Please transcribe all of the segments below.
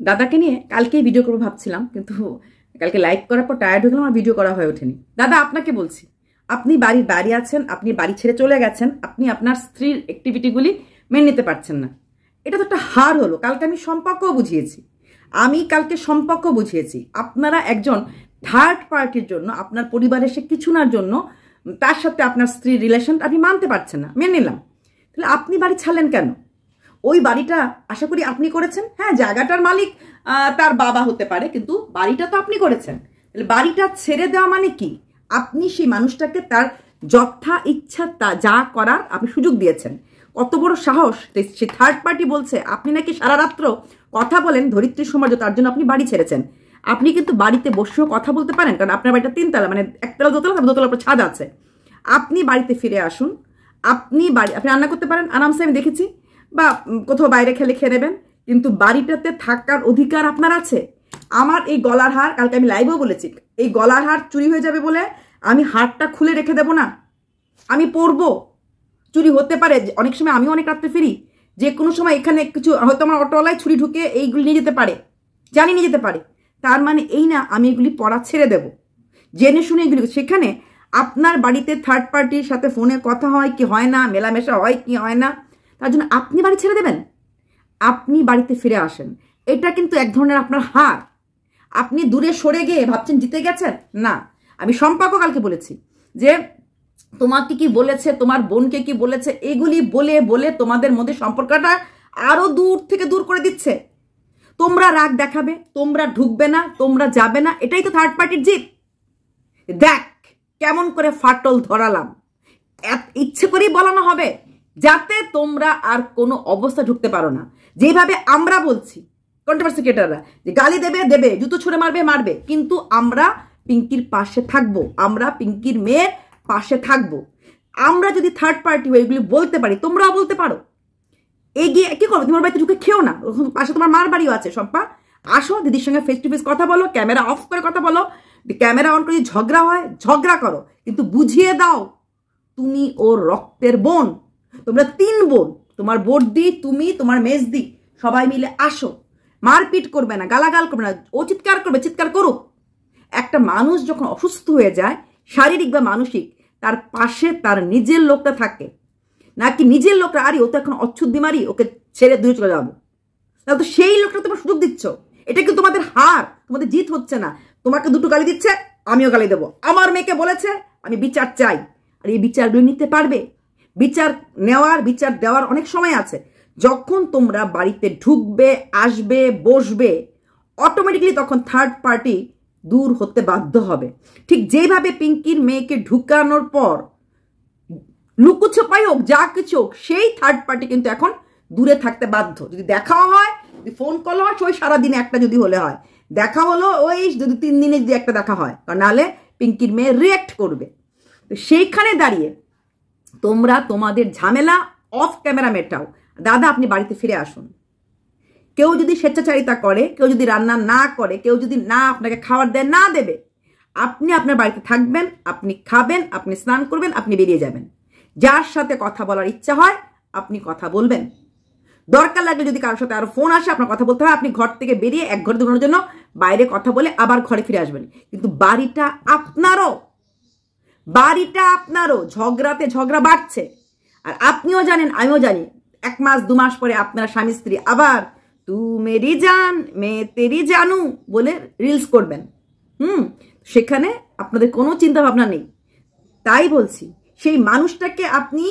দাদাকে নিয়ে কালকেই ভিডিও করবো ভাবছিলাম, কিন্তু কালকে লাইভ করার পর টায়ার্ড হয়ে গেলাম, আর ভিডিও করা হয়ে ওঠেনি। দাদা আপনাকে বলছি, আপনি বাড়ি আছেন, আপনি বাড়ি ছেড়ে চলে গেছেন, আপনি আপনার স্ত্রীর অ্যাক্টিভিটিগুলি মেনে নিতে পারছেন না। এটা তো একটা হার হলো। কালকে আমি সম্পর্কও বুঝিয়েছি, আপনারা একজন থার্ড পার্টির জন্য, আপনার পরিবারের সে কিছু নার জন্য তার সাথে আপনার স্ত্রীর রিলেশন আপনি মানতে পারছেন না, মেনে নিলাম। তাহলে আপনি বাড়ি ছাড়লেন কেন? ওই বাড়িটা আশা করি আপনি করেছেন। হ্যাঁ, জায়গাটার মালিক তার বাবা হতে পারে, কিন্তু বাড়িটা তো আপনি করেছেন। তাহলে বাড়িটা ছেড়ে দেওয়া মানে কি? আপনি সেই মানুষটাকে তার যথা ইচ্ছা তা যা করার আপনি সুযোগ দিয়েছেন। কত বড় সাহস! সে থার্ড পার্টি বলছে আপনি নাকি সারা রাত্র কথা বলেন ধরিত্রী সমাজ, তার জন্য আপনি বাড়ি ছেড়েছেন। আপনি কিন্তু বাড়িতে বসেও কথা বলতে পারেন, কারণ আপনার বাড়িটা 3 তলা, মানে 1 তলা 2 তলা, 2 তলার উপর ছাদ আছে। আপনি বাড়িতে ফিরে আসুন, আপনি রান্না করতে পারেন আরামসে, আমি দেখেছি, বা কোথাও বাইরে খেয়ে নেবেন, কিন্তু বাড়িটাতে থাকার অধিকার আপনার আছে। আমার এই গলার হার, কালকে আমি লাইভেও বলেছি, এই গলার হার চুরি হয়ে যাবে বলে আমি হারটা খুলে রেখে দেব না, আমি পরবো। চুরি হতে পারে, অনেক সময় আমিও অনেক রাত্রে ফিরি, যে কোনো সময় এখানে কিছু হয়তো আমার অটোওয়ালায় ছুরি ঢুকে এইগুলি নিয়ে যেতে পারে, জানি নিয়ে যেতে পারে। তার মানে এই না আমি এগুলি পড়া ছেড়ে দেব, জেনে শুনে এগুলি। সেখানে আপনার বাড়িতে থার্ড পার্টির সাথে ফোনে কথা হয় কি হয় না, মেলামেশা হয় কি হয় না, তার জন্য আপনি বাড়ি ছেড়ে দেবেন? আপনি বাড়িতে ফিরে আসেন, এটা কিন্তু এক ধরনের আপনার হার। আপনি দূরে সরে গিয়ে ভাবছেন জিতে গেছেন না। আমি সম্পর্ক কালকে বলেছি যে তোমাকে কি বলেছে, তোমার বোনকে কি বলেছে, এগুলি বলে বলে তোমাদের মধ্যে সম্পর্কটা আরো দূর থেকে দূর করে দিচ্ছে। তোমরা রাগ দেখাবে, তোমরা ঢুকবে না, তোমরা যাবে না, এটাই তো থার্ড পার্টির জিত। দেখ কেমন করে ফাটল ধরালাম, ইচ্ছে করেই বলানো হবে যাতে তোমরা আর কোনো অবস্থা ঢুকতে পারো না। যেভাবে আমরা বলছি কন্ট্রোভার্সি ক্রিয়েটাররা যে গালি দেবে, জুতো ছুঁড়ে মারবে, কিন্তু আমরা পিঙ্কির পাশে থাকবো, আমরা পিঙ্কির মেয়ের পাশে থাকবো। আমরা যদি থার্ড পার্টি হয়ে এগুলি বলতে পারি, তোমরাও বলতে পারো। এগিয়ে কি করবো? তোমার বাড়িতে ঢুকে খেও না, পাশে তোমার মার বাড়িও আছে। সম্পা আসো, দিদির সঙ্গে ফেস টু ফেস কথা বলো, ক্যামেরা অফ করে কথা বলো, ক্যামেরা অন করে ঝগড়া হয় ঝগড়া করো, কিন্তু বুঝিয়ে দাও তুমি ওর রক্তের বোন। তোমরা 3 বোন, তোমার বড়দি, তুমি, তোমার মেজদি, সবাই মিলে আসো। মারপিট করবে না, গালাগাল করবে না, ও চিৎকার করবে, চিৎকার করুক। একটা মানুষ যখন অসুস্থ হয়ে যায় শারীরিক বা মানসিক, তার পাশে তার নিজের লোকটা থাকে নাকি নিজের লোকটা আরে ও তো এখন অচ্ছুত বিমারি, ওকে ছেড়ে দূরে চলে যাবো, তাহলে তো সেই লোকটা তোমার সুযোগ দিচ্ছ। এটা কিন্তু তোমাদের হার, তোমাদের জিত হচ্ছে না। তোমাকে 2টো গালি দিচ্ছে, আমিও গালি দেবো। আমার মেয়েকে বলেছে, আমি বিচার চাই। আর এই বিচারগুলো নিতে পারবে? বিচার নেওয়ার, বিচার দেওয়ার অনেক সময় আছে। যখন তোমরা বাড়িতে ঢুকবে, আসবে, বসবে, অটোমেটিকলি তখন থার্ড পার্টি দূর হতে বাধ্য হবে। ঠিক যেভাবে পিঙ্কির মেয়েকে ঢুকানোর পর লুকুছোপাই হোক, যা কিছু হোক, সেই থার্ড পার্টি কিন্তু এখন দূরে থাকতে বাধ্য। যদি দেখা হয়, যদি ফোন কল হয়, ওই সারাদিনে একটা যদি হলে হয়, দেখা হলো ওই যদি 3 দিনে যদি একটা দেখা হয়, কারণ নাহলে পিঙ্কির মেয়ে রিয়েক্ট করবে। তো সেইখানে দাঁড়িয়ে তোমরা তোমাদের ঝামেলা অফ ক্যামেরা মেটাও। দাদা আপনি বাড়িতে ফিরে আসুন। কেউ যদি স্বেচ্ছাচারিতা করে, কেউ যদি রান্না না করে, কেউ যদি না আপনাকে খাবার দেয়, না দেবে, আপনি আপনার বাড়িতে থাকবেন, আপনি খাবেন, আপনি স্নান করবেন, আপনি বেরিয়ে যাবেন। যার সাথে কথা বলার ইচ্ছা হয় আপনি কথা বলবেন। দরকার লাগলে যদি কারোর সাথে আরো ফোন আসে, আপনার কথা বলতে হয়, আপনি ঘর থেকে বেরিয়ে 1 ঘন্টা 2 ঘন্টার জন্য বাইরে কথা বলে আবার ঘরে ফিরে আসবেন। কিন্তু বাড়িটা আপনারও। ঝগড়াতে ঝগড়া বাড়ছে, আর আপনিও জানেন, আমিও জানি, 1 মাস 2 মাস পরে আপনারা স্বামী স্ত্রী আবার তু মেরি জান মে তেরি জানু বলে রিলস করবেন। সেখানে আপনাদের কোনো চিন্তা ভাবনা নেই। তাই বলছি, সেই মানুষটাকে আপনি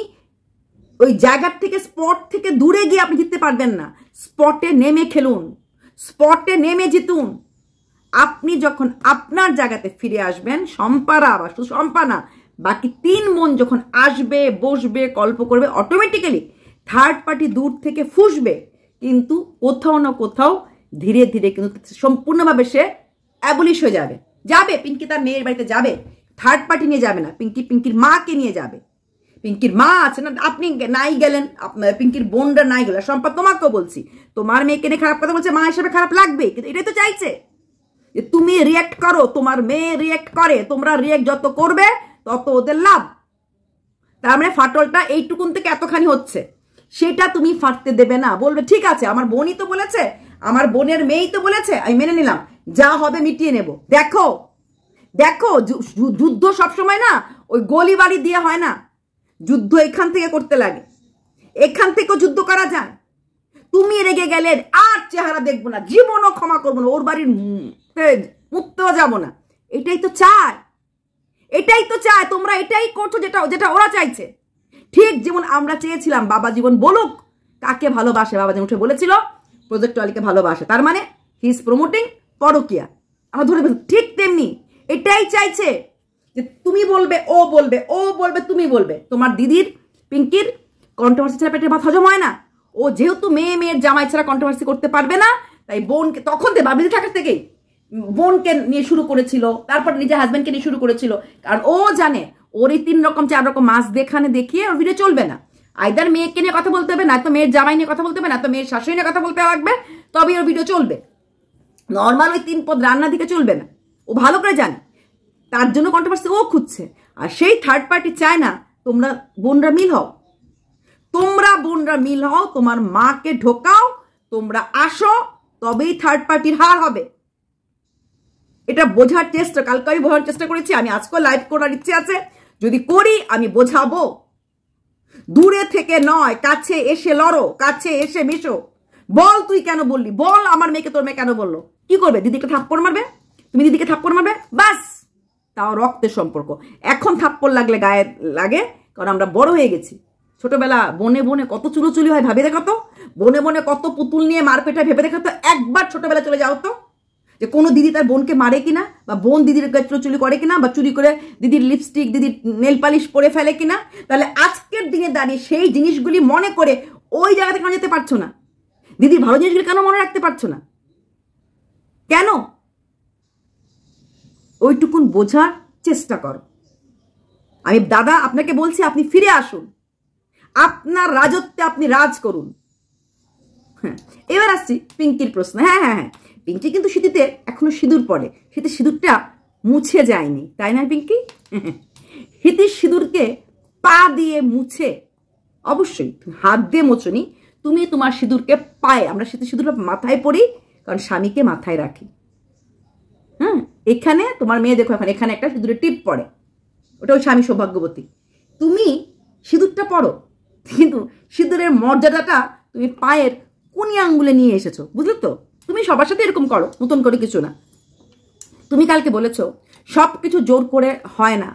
ওই জায়গার থেকে, স্পট থেকে দূরে গিয়ে আপনি জিততে পারবেন না। স্পটে নেমে খেলুন, স্পটে নেমে জিতুন। আপনি যখন আপনার জায়গাতে ফিরে আসবেন, সম্পারা, আবার শুধু সম্পা না, বাকি 3 বোন যখন আসবে, বসবে, গল্প করবে, অটোমেটিক্যালি থার্ড পার্টি দূর থেকে ফুসবে। কিন্তু কোথাও না কোথাও ধীরে ধীরে কিন্তু সম্পূর্ণভাবে সে অ্যাবলিশ হয়ে যাবে। পিঙ্কি তার মেয়ের বাড়িতে যাবে, থার্ড পার্টি নিয়ে যাবে না, পিঙ্কির মাকে নিয়ে যাবে। পিঙ্কির মা আছে না, আপনি নাই গেলেন, পিঙ্কির বোনরা নাই গেল। সম্পা তোমাকেও বলছি, তোমার মেয়েকে নিয়ে খারাপ কথা বলছে, মা হিসেবে খারাপ লাগবে, কিন্তু এটাই তো চাইছে যে তুমি রিয়েক্ট করো, তোমার মেয়ে রিয়েক্ট করে, তোমরা রিয়েক্ট যত করবে তত ওদের লাভ। তার মানে ফাটলটা এইটুকুন থেকে এতখানি হচ্ছে, সেটা তুমি ফাটতে দেবে না। বলবে ঠিক আছে আমার বোনই তো বলেছে, আমার বোনের মেয়েই তো বলেছে, আমি মেনে নিলাম, যা হবে মিটিয়ে নেব। দেখো দেখো, যুদ্ধ সবসময় না ওই গলি বাড়ি দিয়ে হয় না, যুদ্ধ এখান থেকে করতে লাগে, এখান থেকেও যুদ্ধ করা যায়। তুমি রেগে গেলে আর চেহারা দেখবো না, জীবনও ক্ষমা করবো না, ওর বাড়ির মুক্তও যাবো না। এটাই তো চায়, এটাই তো চায়। তোমরা এটাই করছো যেটা যেটা ওরা চাইছে। ঠিক যেমন আমরা চেয়েছিলাম বাবা জীবন বলুক কাকে ভালোবাসে। বাবা যেমন উঠে বলেছিল প্রজেক্ট ওয়ালিকে ভালোবাসে, তার মানে হি ইজ প্রমোটিং পরকিয়া। আমরা ধরে ফেলছি। ঠিক তেমনি এটাই চাইছে যে তুমি বলবে, ও বলবে, ও বলবে, তুমি বলবে। তোমার দিদির পিঙ্কির কন্ট্রোভার্সি ছাড়া পেটের ভাত হজম হয় না। ও যেহেতু মেয়ের জামাই ছাড়া কন্ট্রোভার্সি করতে পারবে না, তাই বোনকে তখন বাবিদি থাকার থেকেই বোনকে নিয়ে শুরু করেছিল, তারপর নিজের হাজব্যান্ডকে নিয়ে শুরু করেছিল। কারণ ও জানে ওর এই 3 রকম 4 রকম মাছ দেখানে দেখিয়ে ওর ভিডিও চলবে না। আইদার মেয়েকে নিয়ে কথা বলতে হবে, না তো মেয়ের জামাই নিয়ে কথা বলতে হবে, না তো মেয়ের শাশুড়ি নিয়ে কথা বলতে লাগবে, তবে ওর ভিডিও চলবে। নর্মাল ওই 3 পদ রান্না দিকে চলবে না। ও ভালো করে জানে, তার জন্য কন্ট্রোভার্সি ও খুঁজছে। আর সেই থার্ড পার্টি চায় না তোমরা বোনরা মিল হও, তোমরা বোনরা মিল হও, তোমার মাকে ঢোকাও, তোমরা আসো, তবেই থার্ড পার্টির হার হবে। এটা বোঝার চেষ্টা, কালকে আমি বোঝার চেষ্টা করেছি, আমি আজকে লাইভ করার ইচ্ছে আছে, যদি করি আমি বোঝাবো। দূরে থেকে নয়, কাছে এসে লড়ো, কাছে এসে মিশো। বল তুই কেন বললি, বল আমার মেয়েকে তোর মেয়ে কেন বললো। কি করবে, দিদিকে থাপ্পড় মারবে? তুমি দিদিকে থাপ্পড় মারবে, বাস, তাও রক্তের সম্পর্ক। এখন থাপ্পড় লাগলে গায়ে লাগে, কারণ আমরা বড় হয়ে গেছি। ছোটবেলা বনে বনে কত চুলোচুলি হয় ভাবে দেখো তো, বনে বনে কত পুতুল নিয়ে মারপেটা ভেবে দেখো তো। একবার ছোটবেলা চলে যাও তো, যে কোনো দিদি তার বোনকে মারে কিনা, বা বোন দিদির চুলোচুলি করে কিনা, বা চুরি করে দিদির লিপস্টিক, দিদির নেল পালিশ পরে ফেলে কিনা। তাহলে আজকের দিনে দাঁড়িয়ে সেই জিনিসগুলি মনে করে ওই জায়গাতে কেন যেতে পারছো না? দিদির ভালো জিনিসগুলি কেন মনে রাখতে পারছো না? কেন? ওইটুকুন বোঝার চেষ্টা করো। আমি দাদা আপনাকে বলছি, আপনি ফিরে আসুন, আপনার রাজত্বে আপনি রাজ করুন। হ্যাঁ, এবার আসছি পিঙ্কির প্রশ্ন। হ্যাঁ হ্যাঁ হ্যাঁ, পিঙ্কি কিন্তু শীতিতে এখনো সিঁদুর পরে, শীতের সিঁদুরটা মুছে যায়নি, তাই না পিঙ্কি? শীতের সিঁদুরকে পা দিয়ে মুছে, অবশ্যই হাত দিয়ে মোচনি, তুমি তোমার সিঁদুরকে পায়ে, আমরা শীতের সিঁদুরটা মাথায় পরি, কারণ স্বামীকে মাথায় রাখি। হ্যাঁ, এখানে তোমার মেয়ে দেখো, এখন এখানে একটা সিঁদুরের টিপ পড়ে, ওটা ওই স্বামী সৌভাগ্যবতী। তুমি সিঁদুরটা পড়ো, কিন্তু সিঁদুরের মর্যাদাটা তুমি পায়ের কোনি আঙ্গুলে নিয়ে এসেছো, বুঝলো তো? তুমি সবার সাথে এরকম করো, নতুন করে কিছু না। তুমি কালকে বলেছো সব কিছু জোর করে হয় না,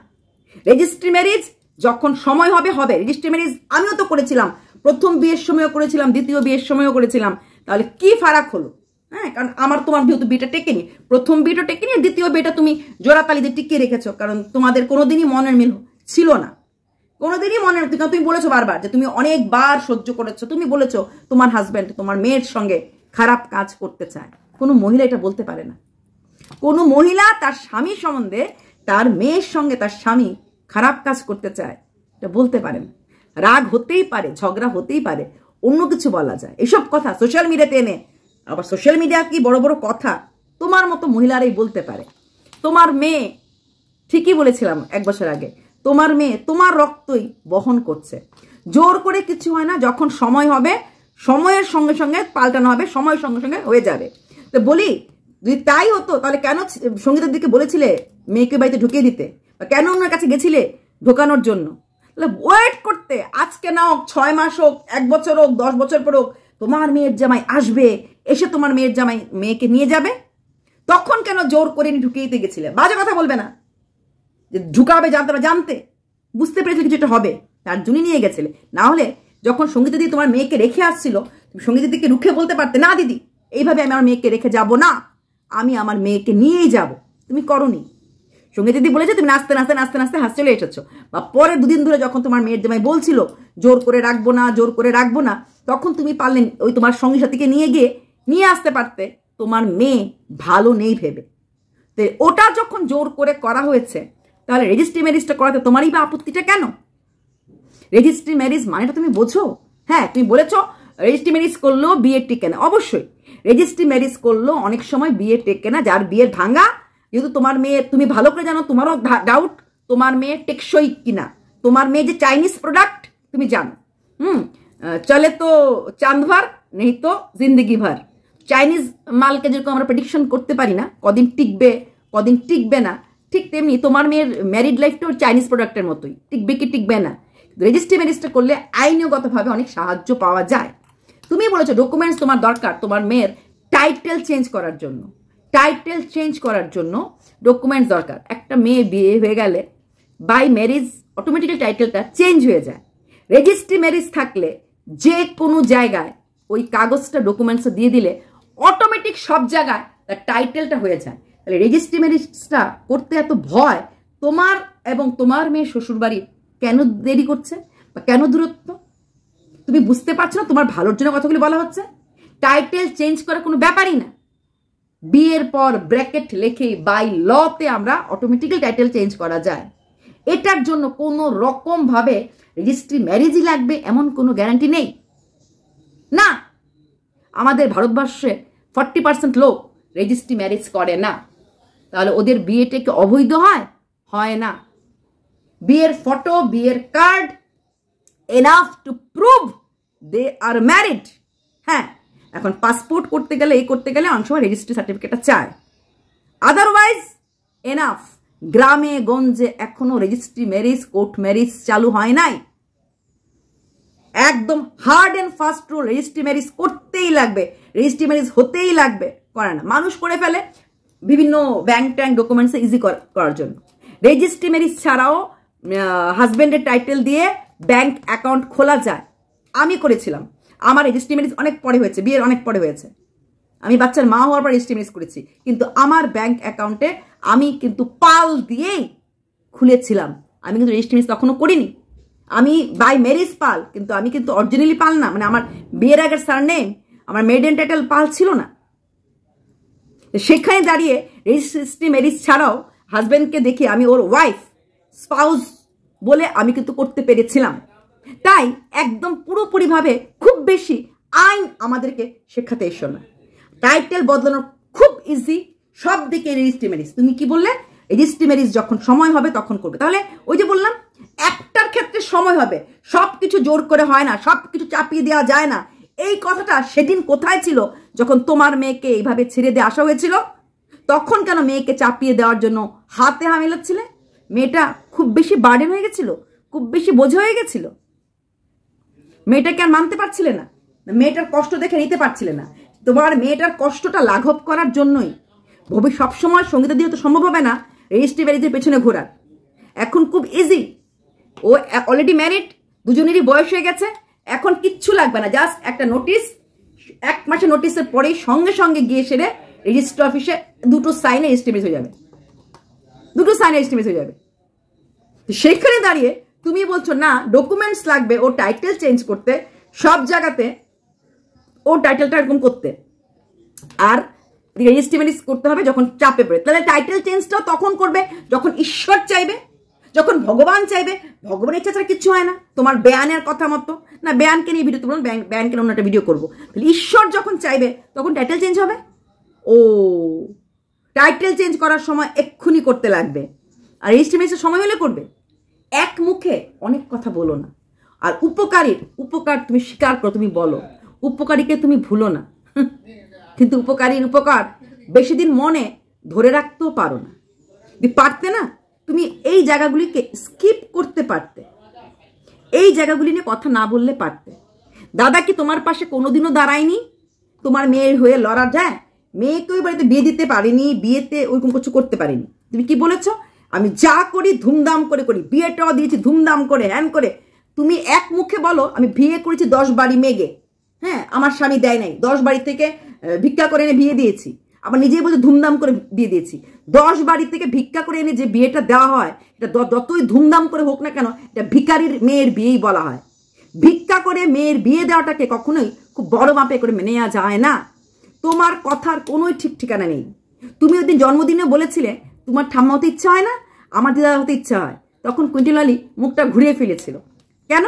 রেজিস্ট্রি ম্যারেজ যখন সময় হবে হবে। রেজিস্ট্রি ম্যারেজ আমিও তো করেছিলাম, প্রথম বিয়ের সময়ও করেছিলাম, দ্বিতীয় বিয়ের সময়ও করেছিলাম। তাহলে কি ফারাক হলো? হ্যাঁ, কারণ আমার তোমার যেহেতু বিয়েটা টেকেনি, প্রথম বিয়েটা টেকেনি, দ্বিতীয় বিয়েটা তুমি জোড়াতালি দিয়ে টিকিয়ে রেখেছো, কারণ তোমাদের কোনোদিনই মনের মিল ছিল না, কোনোদিনই মনের। তুমি বলেছো বারবার যে তুমি অনেকবার সহ্য করেছো, তুমি বলেছো তোমার হাজব্যান্ড তোমার মেয়ের সঙ্গে খারাপ কাজ করতে চায়। কোনো মহিলা এটা বলতে পারে না। কোনো মহিলা তার স্বামীর সম্বন্ধে, তার মেয়ের সঙ্গে তার স্বামী খারাপ কাজ করতে চায়, এটা বলতে পারে না। রাগ হতেই পারে, ঝগড়া হতেই পারে, অন্য কিছু বলা যায়। এসব কথা সোশ্যাল মিডিয়াতে এনে, আবার সোশ্যাল মিডিয়া কি বড় বড় কথা তোমার মতো মহিলারাই বলতে পারে। তোমার মেয়ে, ঠিকই বলেছিলাম 1 বছর আগে, তোমার মেয়ে তোমার রক্তই বহন করছে। জোর করে কিছু হয় না, যখন সময় হবে, সময়ের সঙ্গে সঙ্গে পাল্টানো হবে, সময়ের সঙ্গে সঙ্গে হয়ে যাবে। তো বলি, যদি তাই হতো তাহলে কেন সঙ্গীতের দিকে বলেছিলে মেয়েকে বাড়িতে ঢুকিয়ে দিতে, বা কেন ওনার কাছে গেছিলে ঢোকানোর জন্য? তাহলে ওয়েট করতে, আজকে না হোক, 6 মাস হোক, 1 বছর হোক, 10 বছর পর হোক, তোমার মেয়ের জামাই আসবে, এসে তোমার মেয়ের জামাই মেয়েকে নিয়ে যাবে। তখন কেন জোর করে ঢুকিয়ে দিতে গেছিলে? বাজে কথা বলবে না, যে ঢুকাবে জানতে বুঝতে পেরেছিলে কিছু একটা হবে, তার জন্যই নিয়ে গেছিলে। না হলে যখন সঙ্গীত দিদি তোমার মেয়েকে রেখে আসছিল, তুমি সঙ্গীত দিদিকে রুখে বলতে পারতে, না দিদি এইভাবে আমি আমার মেয়েকে রেখে যাব না, আমি আমার মেয়েকে নিয়েই যাব। তুমি করনি। সঙ্গীত দিদি বলেছে তুমি নাচতে নাচতে নাচতে নাচতে হাসতে চলে এসেছো। বা পরে 2 দিন ধরে যখন তোমার মেয়ের জামাই বলছিল জোর করে রাখবো না, জোর করে রাখবো না, তখন তুমি পারলেন ওই তোমার সঙ্গী সাথীকে নিয়ে আসতে পারতে, তোমার মেয়ে ভালো নেই ভেবে। তো ওটা যখন জোর করে করা হয়েছে, তাহলে রেজিস্ট্রি ম্যারেজটা করাতে তোমারই বা আপত্তিটা কেন? রেজিস্ট্রি ম্যারেজ মানেটা তুমি বোঝো? হ্যাঁ, তুমি বলেছো রেজিস্ট্রি ম্যারেজ করলেও বিয়ে টেকে না। অবশ্যই রেজিস্ট্রি ম্যারেজ করলেও অনেক সময় বিয়ে টেকে না, যার বিয়ের ভাঙা। যেহেতু তোমার মেয়ে, তুমি ভালো করে জানো, তোমারও ডাউট তোমার মেয়ে টেকসই কিনা, তোমার মেয়ে যে চাইনিজ প্রোডাক্ট তুমি জানো। চলে তো চাঁদ ভর, নেই তো জিন্দগি ভর। চাইনিজ মালকে যেরকম আমরা প্রেডিকশন করতে পারি না কদিন টিকবে কদিন টিকবে না, ঠিক তেমনি তোমার মেয়ের ম্যারিড লাইফটাও চাইনিজ প্রোডাক্টের মতোই, টিকবে কি টিকবে না। রেজিস্ট্রি ম্যারেজটা করলে আইনগতভাবে অনেক সাহায্য পাওয়া যায়। তুমি বলেছো ডকুমেন্টস তোমার দরকার তোমার মেয়ের টাইটেল চেঞ্জ করার জন্য, টাইটেল চেঞ্জ করার জন্য ডকুমেন্টস দরকার। একটা মেয়ে বিয়ে হয়ে গেলে বাই ম্যারেজ অটোমেটিক্যালি টাইটেলটা চেঞ্জ হয়ে যায়। রেজিস্ট্রি ম্যারেজ থাকলে যে কোনো জায়গায় ওই কাগজটা ডকুমেন্টসটা দিয়ে দিলে অটোমেটিক সব জায়গায় তার টাইটেলটা হয়ে যায়। তাহলে রেজিস্ট্রি ম্যারেজটা করতে এত ভয় তোমার এবং তোমার মেয়ের শ্বশুরবাড়ির কেন দেরি করছে বা কেন দূরত্ব? তুমি বুঝতে পারছো না তোমার ভালোর জন্য কথাগুলি বলা হচ্ছে? টাইটেল চেঞ্জ করার কোনো ব্যাপারই না। বিয়ের পর ব্র্যাকেট লেখে বাই লতে আমরা অটোমেটিক্যালি টাইটেল চেঞ্জ করা যায়। এটার জন্য কোনো রকম ভাবে রেজিস্ট্রি ম্যারেজই লাগবে এমন কোনো গ্যারান্টি নেই না। আমাদের ভারতবর্ষে 40% লোক রেজিস্ট্রি ম্যারেজ করে না। তাহলে ওদের বিয়েটা কি অবৈধ হয়? হয় না। বিয়ের ফটো, বিয়ের card enough to prove they are married. হ্যাঁ, এখন পাসপোর্ট করতে গেলে এই করতে গেলে অনেক সময় রেজিস্ট্রি সার্টিফিকেটটা চায়, আদারওয়াইজ এনাফ। গ্রামে গঞ্জে এখনো রেজিস্ট্রি ম্যারেজ, কোর্ট ম্যারেজ চালু হয় নাই। একদম hard and fast rule, registry marriage করতেই লাগবে, রেজিস্ট্রি ম্যারেজ হতেই লাগবে। করে না, মানুষ করে ফেলে বিভিন্ন ব্যাংক ট্যাঙ্ক ডকুমেন্টস ইজি করার জন্য। রেজিস্ট্রি ম্যারেজ ছাড়াও হাজব্যান্ডের টাইটেল দিয়ে ব্যাংক অ্যাকাউন্ট খোলা যায়। আমি করেছিলাম, আমার রেজিস্ট্রি ম্যারেজ অনেক পরে হয়েছে, বিয়ের অনেক পরে হয়েছে। আমি বাচ্চার মা হওয়ার পর রেজিস্ট্রি ম্যারেজ করেছি, কিন্তু আমার ব্যাংক অ্যাকাউন্টে আমি কিন্তু পাল দিয়েই খুলেছিলাম। আমি কিন্তু রেজিস্ট্রি ম্যারেজ তখনও করিনি, আমি বাই ম্যারেজ পাল, কিন্তু আমি কিন্তু অরিজিনালি পাল না। মানে আমার বিয়ের আগের সারনেম, আমার মেডেন টাইটেল পাল ছিল না। সেখানে দাঁড়িয়ে রেজিস্ট্রি ম্যারেজ ছাড়াও হাজব্যান্ডকে দেখে আমি ওর ওয়াইফ, স্পাউস বলে আমি কিন্তু করতে পেরেছিলাম। তাই একদম পুরোপুরিভাবে খুব বেশি আইন আমাদেরকে শেখাতে এসো না। টাইটেল বদলানো খুব ইজি, সব দিকে রেজিস্ট্রি ম্যারেজ। তুমি কি বললে? রেজিস্ট্রি ম্যারেজ যখন সময় হবে তখন করবে। তাহলে ওই যে বললাম একটার ক্ষেত্রে সময় হবে, সব কিছু জোর করে হয় না, সব কিছু চাপিয়ে দেওয়া যায় না। এই কথাটা সেদিন কোথায় ছিল যখন তোমার মেয়েকে এইভাবে ছেড়ে দিয়ে আসা হয়েছিল? তখন কেন মেয়েকে চাপিয়ে দেওয়ার জন্য হাতে হামেলাচ্ছিলে? মেয়েটা খুব বেশি বার্ডেন হয়ে গেছিল, খুব বেশি বোঝা হয়ে গেছিল। মেয়েটাকে আর মানতে পারছিলে না, মেয়েটার কষ্ট দেখে নিতে পারছিলে না। তোমার মেয়েটার কষ্টটা লাঘব করার জন্যই সবসময় সঙ্গীতা দিয়ে তো সম্ভব হবে না রেজিস্ট্রি ম্যারেজের পেছনে ঘোরার। এখন খুব ইজি, ও অলরেডি ম্যারিড, দুজনেরই বয়স হয়ে গেছে, এখন কিচ্ছু লাগবে না, জাস্ট একটা নোটিশ, 1 মাসের নোটিশের পরেই সঙ্গে সঙ্গে গিয়ে সেরে রেজিস্ট্রি অফিসে 2টো সাইনে রেজিস্ট্রি ম্যারেজ হয়ে যাবে, 2টো সাইনে রেজিস্ট্রি ম্যারেজ হয়ে যাবে। সেখানে দাঁড়িয়ে তুমি বলছো না ডকুমেন্টস লাগবে ও টাইটেল চেঞ্জ করতে, সব জায়গাতে ও টাইটেলটা এরকম করতে, আর রেজিস্ট্রি ম্যারেজ করতে হবে যখন চাপে পড়ে। তাহলে টাইটেল চেঞ্জটাও তখন করবে যখন ঈশ্বর চাইবে, যখন ভগবান চাইবে। ভগবানের ইচ্ছা ছাড়া কিচ্ছু হয় না। তোমার বেয়ানের কথা মতো না, বেয়ানকে নিয়ে ভিডিও, তোমার বেয়ানকে অন্য একটা ভিডিও করবো। তাহলে ঈশ্বর যখন চাইবে তখন টাইটেল চেঞ্জ হবে। ও টাইটেল চেঞ্জ করার সময় এক্ষুনি করতে লাগবে, আর রেজিস্ট্রি ম্যারেজের সময় হলে করবে। এক মুখে অনেক কথা বলো না। আর উপকার তুমি স্বীকার করো, তুমি বলো, উপকারীকে তুমি ভুলো না। কিন্তু উপকারীর উপকার বেশি দিন মনে ধরে রাখতেও পারো না। পারতে না, তুমি এই জায়গাগুলিকে স্কিপ করতে পারতে, এই জায়গাগুলি নিয়ে কথা না বললে পারতে। দাদা কি তোমার পাশে কোনোদিনও দাঁড়ায়নি? তোমার মেয়ের হয়ে লড়া যায়? মেয়েকে ওই বাড়িতে বিয়ে দিতে পারিনি, বিয়েতে ওইরকম কিছু করতে পারিনি। তুমি কি বলেছো? আমি যা করি ধুমধাম করে করি, বিয়েটাও দিয়েছি ধুমধাম করে, হ্যান করে। তুমি এক মুখে বলো আমি বিয়ে করেছি 10 বাড়ি মেগে, হ্যাঁ আমার স্বামী দেয় নাই, 10 বাড়ি থেকে ভিক্ষা করে এনে বিয়ে দিয়েছি। আবার নিজেই বলছে ধুমধাম করে বিয়ে দিয়েছি। 10 বাড়ি থেকে ভিক্ষা করে এনে যে বিয়েটা দেওয়া হয়, এটা যতই ধুমধাম করে হোক না কেন, এটা ভিখারির মেয়ের বিয়েই বলা হয়। ভিক্ষা করে মেয়ের বিয়ে দেওয়াটাকে কখনোই খুব বড় মাপে করে মেনে নেওয়া যায় না। তোমার কথার কোনোই ঠিক ঠিকানা নেই। তুমি ওই দিন জন্মদিনে বলেছিলে তোমার ঠাম্মা হতে ইচ্ছা হয় না, আমার দিদা হতে ইচ্ছা হয়। তখন কুইন্টেল আলী মুখটা ঘুরিয়ে ফেলেছিল। কেন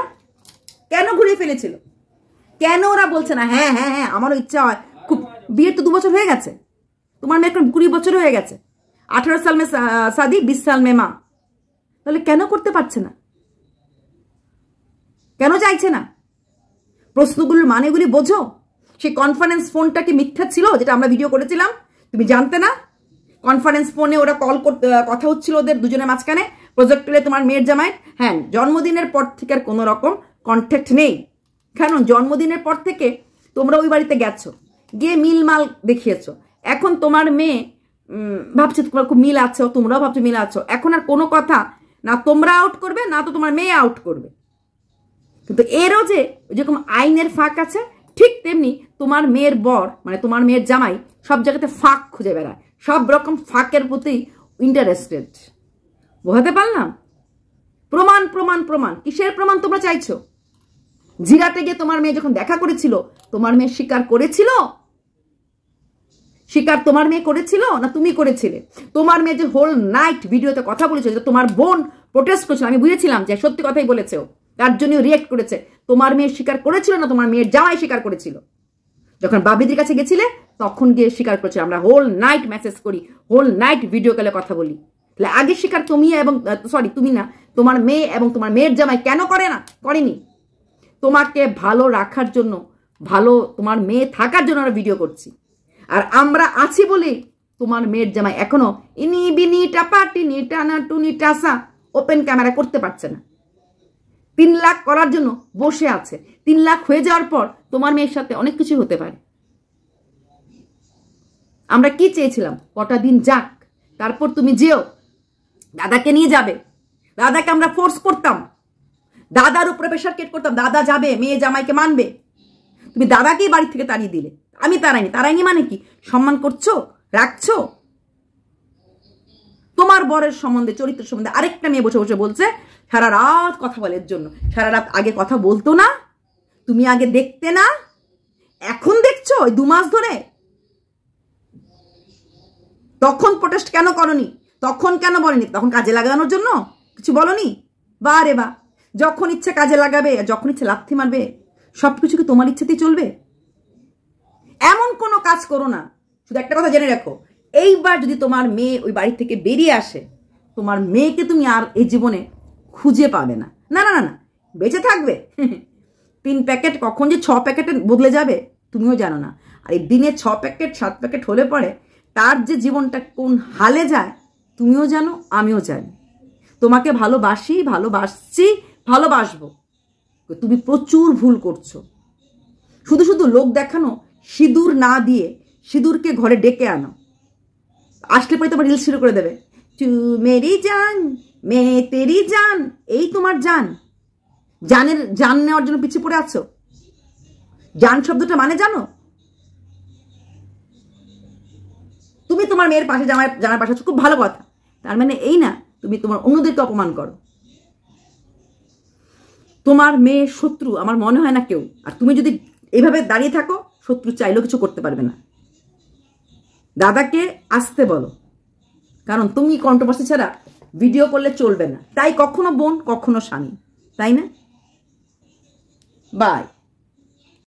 কেন ঘুরিয়ে ফেলেছিল? কেন ওরা বলছে না হ্যাঁ হ্যাঁ হ্যাঁ আমারও ইচ্ছা হয় খুব? বিয়ের তো 2 বছর হয়ে গেছে, তোমার মেয়ে এখন 20 বছর হয়ে গেছে। 18 সাল মে শাদি, 20 সাল মে মা। তাহলে কেন করতে পারছে না? কেন চাইছে না? প্রশ্নগুলোর মানেগুলি বোঝো। সেই কনফারেন্স ফোনটা কি মিথ্যা ছিল, যেটা আমরা ভিডিও করেছিলাম? তুমি জানতে না? কনফারেন্স ফোনে ওরা কল করতে, কথা হচ্ছিল ওদের দুজনের মাঝখানে, প্রজেক্টরে তোমার মেয়ের জামাইয়ের। হ্যাঁ, জন্মদিনের পর থেকে আর কোনো রকম কন্ট্যাক্ট নেই। কারণ জন্মদিনের পর থেকে তোমরা ওই বাড়িতে গেছো, গিয়ে মিলমাল দেখিয়েছো। এখন তোমার মেয়ে ভাবছে তোমার খুব মিল আছো, তোমরাও ভাবছো মিল আছো। এখন আর কোনো কথা না তোমরা আউট করবে, না তো তোমার মেয়ে আউট করবে। কিন্তু এরও যে যেরকম আইনের ফাঁক আছে, ঠিক তেমনি তোমার মেয়ের বর, মানে তোমার মেয়ের জামাই, সব জায়গাতে ফাঁক খুঁজে বেড়ায়, সব রকম ফাঁকের প্রতি ইন্টারেস্টেড। বোঝাতে পারলাম? প্রমাণ প্রমাণ প্রমাণ। কিসের প্রমাণ তোমরা চাইছো? জিরাতে গিয়ে তোমার মেয়ে যখন দেখা করেছিল, তোমার মেয়ে স্বীকার করেছিল? স্বীকার তোমার মেয়ে করেছিল না তুমি করেছিলে? তোমার মেয়ে যে হোল নাইট ভিডিওতে কথা বলেছিল, তোমার বোন প্রোটেস্ট করেছিল, আমি বুঝেছিলাম যে সত্যি কথাই বলেছে, তার জন্য রিয়েক্ট করেছে। তোমার মেয়ে স্বীকার করেছিল না তোমার মেয়ের জামাই স্বীকার করেছিল? যখন বাবিদির কাছে গেছিলে তখন গিয়ে স্বীকার করেছিল। আমরা হোল নাইট মেসেজ করি, হোল নাইট ভিডিও কলে কথা বলি। তাহলে আগে স্বীকার তুমি এবং সরি তুমি না, তোমার মেয়ে এবং তোমার মেয়ের জামাই কেন করে না? করেনি। তোমাকে ভালো রাখার জন্য, ভালো তোমার মেয়ে থাকার জন্য আমরা ভিডিও করছি। আর আমরা আছি বলে তোমার মেয়ের জামাই এখনো ইনি বিনি টাপাটিনি টানা টুনি টাসা ওপেন ক্যামেরা করতে পারছে না। 3 লাখ করার জন্য বসে আছে। 3 লাখ হয়ে যাওয়ার পর তোমার মেয়ের সাথে অনেক কিছু হতে পারে। আমরা কি চেয়েছিলাম? কটা দিন যাক, তারপর তুমি যেও, দাদাকে নিয়ে যাবে। দাদাকে আমরা ফোর্স করতাম, দাদার উপরে প্রেশার ক্রিয়েট করতাম, দাদা যাবে, মেয়ে জামাইকে মানবে। তুমি দাদাকেই বাড়ি থেকে তাড়িয়ে দিলে। আমি তাড়াইনি। তাড়াইনি মানে কি? সম্মান করছো, রাখছো? তোমার বরের সম্বন্ধে, চরিত্র সম্বন্ধে আরেকটা মেয়ে বসে বসে বলছে সারা রাত কথা বলার জন্য। সারা রাত আগে কথা বলতো না? তুমি আগে দেখতে না? এখন দেখছো ওই 2 মাস ধরে? তখন প্রোটেস্ট কেন করনি? তখন কেন বলেনি? তখন কাজে লাগানোর জন্য কিছু বলনি? বা রে বা, যখন ইচ্ছে কাজে লাগাবে, যখন ইচ্ছে লাথি মারবে। সবকিছু কি তোমার ইচ্ছেতেই চলবে? এমন কোনো কাজ করো না। শুধু একটা কথা জেনে রাখো, এইবার যদি তোমার মেয়ে ওই বাড়ি থেকে বেরিয়ে আসে, তোমার মেয়েকে তুমি আর এই জীবনে খুঁজে পাবে না। না না না না, বেঁচে থাকবে। 3 প্যাকেট কখন যে 6 প্যাকেটে বদলে যাবে তুমিও জানো না। আর এই দিনে 6 প্যাকেট 7 প্যাকেট হলে পরে তার যে জীবনটা কোন হালে যায় তুমিও জানো, আমিও জানি। তোমাকে ভালোবাসি, ভালোবাসছি, ভালোবাসবো। তুমি প্রচুর ভুল করছো। শুধু শুধু লোক দেখানো, সিঁদুর না দিয়ে সিঁদুরকে ঘরে ডেকে আনো। আসলে পরে তোমার রিলস শুরু করে দেবে, তু মেরি জান মে তেরি জান। এই তোমার জান। জানের জান নেওয়ার জন্য পিছিয়ে পড়ে আছো। জান শব্দটা মানে জানো? তুমি তোমার মেয়ের পাশে জানার পাশে আছো, খুব ভালো কথা। তার মানে এই না তুমি তোমার অন্যদেরকে অপমান করো। তোমার মেয়ে শত্রু আমার মনে হয় না কেউ। আর তুমি যদি এইভাবে দাঁড়িয়ে থাকো, শত্রু চাইলেও কিছু করতে পারবে না। দাদাকে আসতে বলো, কারণ তুমি কন্ট্রোভার্সি ছাড়া ভিডিও করলে চলবে না। তাই কখনো বোন, কখনো স্বামী, তাই না? বাই।